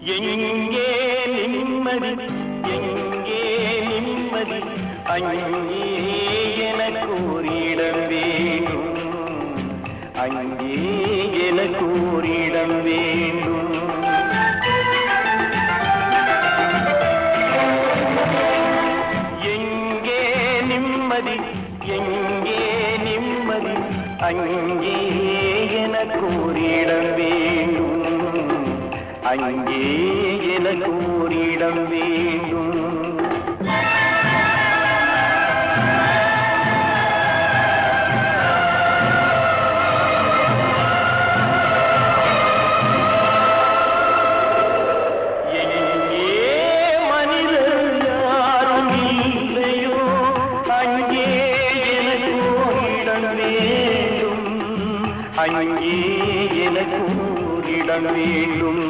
எங்கே நிம்மதி, எங்கே நிம்மதி, அங்கே எனக்கு ஒரு இடம் வேண்டும், அங்கே எனக்கு ஒரு இடம் வேண்டும். எங்கே நிம்மதி, எங்கே நிம்மதி, அங்கே எனக்கு ஒரு இடம் வேண்டும், அங்கே எனக்கு ஒரு இடம் வேண்டும். எங்கே மனிதர் யாரும் இல்லையோ, அங்கே எனக்கு ஒரு இடம் வேண்டும், அங்கே எனக்கு ஒரு இடம் வேண்டும்.